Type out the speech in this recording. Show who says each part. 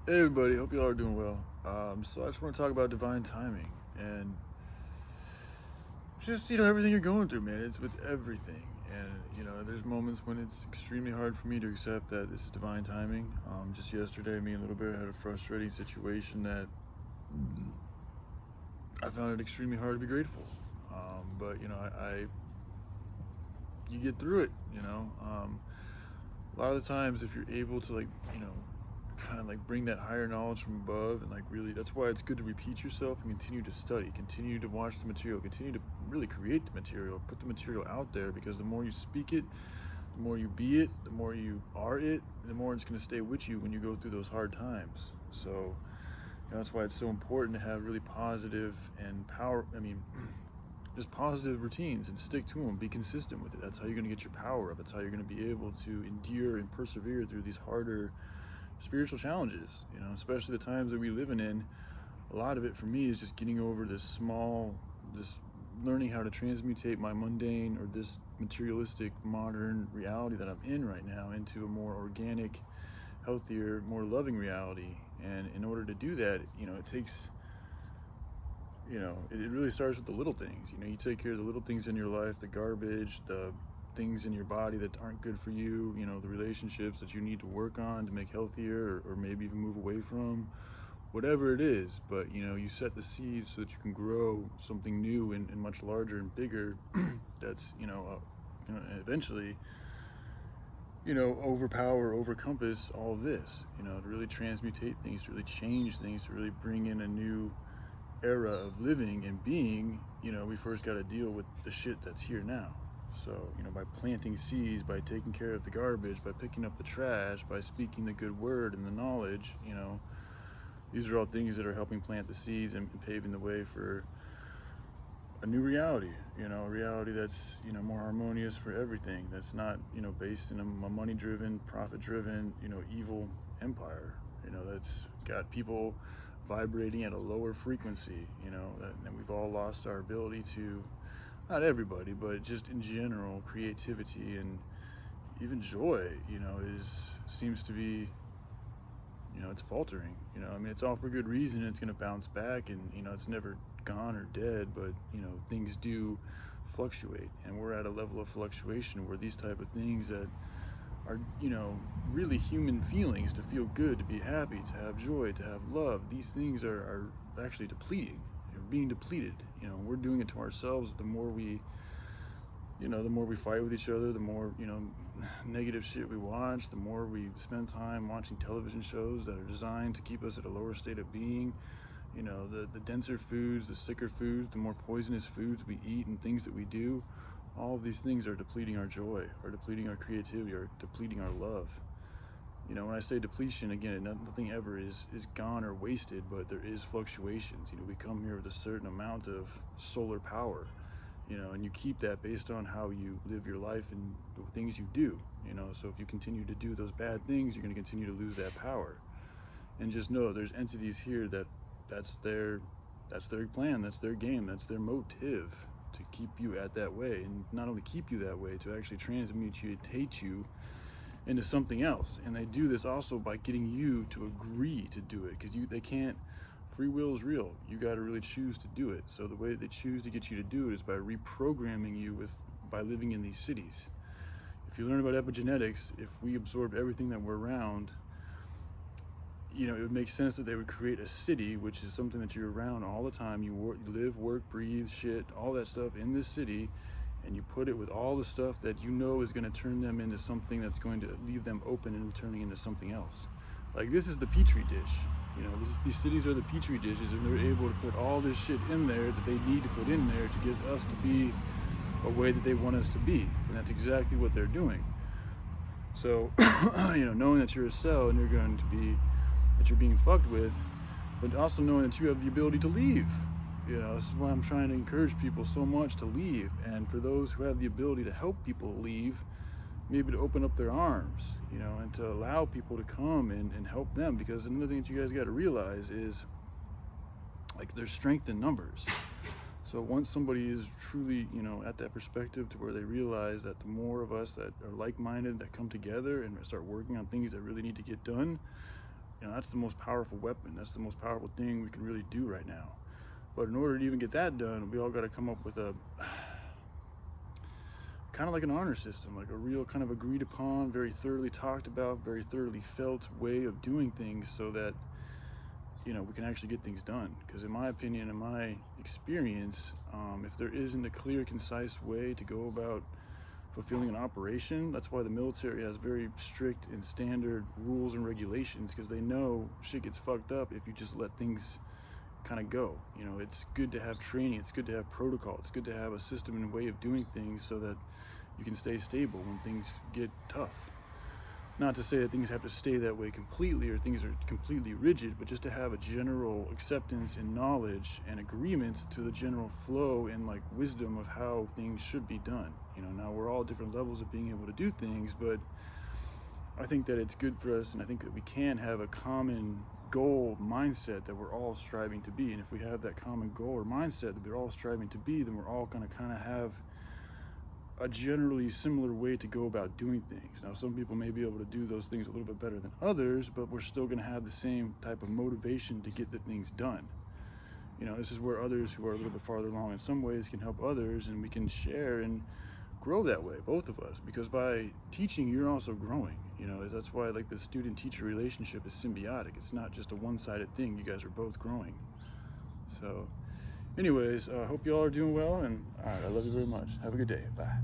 Speaker 1: Hey everybody, hope you all are doing well. So I just want to talk about divine timing and just everything you're going through, man. It's with everything, and there's moments when it's extremely hard for me to accept that this is divine timing. Just yesterday, me and Little Bear had a frustrating situation that I found it extremely hard to be grateful. But I you get through it. A lot of the times, if you're able to kind of bring that higher knowledge from above, and really, that's why it's good to repeat yourself and continue to study, continue to watch the material, continue to really create the material, put the material out there, because the more you speak it, the more you be it, the more you are it, the more it's going to stay with you when you go through those hard times. So that's why it's so important to have really positive and just positive routines and stick to them, be consistent with it. That's how you're going to get your power up. That's how you're going to be able to endure and persevere through these harder spiritual challenges, especially the times that we living in. A lot of it for me is just getting over this learning how to transmutate my mundane or this materialistic modern reality that I'm in right now into a more organic, healthier, more loving reality. And in order to do that, it takes, it really starts with the little things. You take care of the little things in your life, the garbage, the things in your body that aren't good for you, the relationships that you need to work on to make healthier, or maybe even move away from, whatever it is. But you set the seeds so that you can grow something new and much larger and bigger. That's eventually overpower, overcompass all of this, to really transmutate things, to really change things, to really bring in a new era of living and being. We first got to deal with the shit that's here now. So by planting seeds, by taking care of the garbage, by picking up the trash, by speaking the good word and the knowledge, these are all things that are helping plant the seeds and paving the way for a new reality, a reality that's more harmonious for everything, that's not based in a money-driven, profit-driven, evil empire, that's got people vibrating at a lower frequency, and we've all lost our ability to, not everybody, but just in general, creativity and even joy, seems to be, it's faltering. It's all for good reason. It's going to bounce back, and it's never gone or dead, but things do fluctuate, and we're at a level of fluctuation where these type of things that are really human feelings, to feel good, to be happy, to have joy, to have love, these things are actually depleting. They're being depleted. We're doing it to ourselves. The more we fight with each other, the more negative shit we watch, the more we spend time watching television shows that are designed to keep us at a lower state of being. The denser foods, the sicker foods, the more poisonous foods we eat and things that we do, all of these things are depleting our joy, are depleting our creativity, are depleting our love. When I say depletion, again, nothing ever is gone or wasted, but there is fluctuations. We come here with a certain amount of solar power, and you keep that based on how you live your life and the things you do. So if you continue to do those bad things, you're going to continue to lose that power. And just know there's entities here that's their plan, that's their game, that's their motive, to keep you at that way, and not only keep you that way, to actually transmutate you into something else. And they do this also by getting you to agree to do it, because they can't. Free will is real. You got to really choose to do it. So the way they choose to get you to do it is by reprogramming you by living in these cities. If you learn about epigenetics, if we absorb everything that we're around, it would make sense that they would create a city, which is something that you're around all the time. You live, work, breathe, shit, all that stuff in this city, and you put it with all the stuff that is going to turn them into something that's going to leave them open and turning into something else. Like, this is the petri dish. These cities are the petri dishes, and they're able to put all this shit in there that they need to put in there to get us to be a way that they want us to be. And that's exactly what they're doing. So, knowing that you're a cell and that you're being fucked with, but also knowing that you have the ability to leave. This is why I'm trying to encourage people so much to leave. And for those who have the ability to help people leave, maybe to open up their arms, and to allow people to come and help them. Because another thing that you guys got to realize is, there's strength in numbers. So once somebody is truly, at that perspective to where they realize that the more of us that are like-minded, that come together and start working on things that really need to get done, You know, that's the most powerful weapon. That's the most powerful thing we can really do right now. But in order to even get that done, we all got to come up with a kind of like an honor system, like a real kind of agreed upon, very thoroughly talked about, very thoroughly felt way of doing things, so that, you know, we can actually get things done. Because in my opinion, in my experience, if there isn't a clear, concise way to go about fulfilling an operation, that's why the military has very strict and standard rules and regulations, because they know shit gets fucked up if you just let things kind of go. You know, it's good to have training, it's good to have protocol, it's good to have a system and way of doing things so that you can stay stable when things get tough. Not to say that things have to stay that way completely or things are completely rigid, but just to have a general acceptance and knowledge and agreement to the general flow and like wisdom of how things should be done. You know, now we're all different levels of being able to do things, but I think that it's good for us, and I think that we can have a common goal mindset that we're all striving to be. And if we have that common goal or mindset that we're all striving to be, then we're all going to kind of have a generally similar way to go about doing things. Now, some people may be able to do those things a little bit better than others, but we're still going to have the same type of motivation to get the things done. You know, this is where others who are a little bit farther along in some ways can help others, and we can share and grow that way, both of us, because by teaching, you're also growing. You know, that's why like the student-teacher relationship is symbiotic. It's not just a one-sided thing. You guys are both growing. So anyways, I hope you all are doing well, and all right, I love you very much. Have a good day. Bye.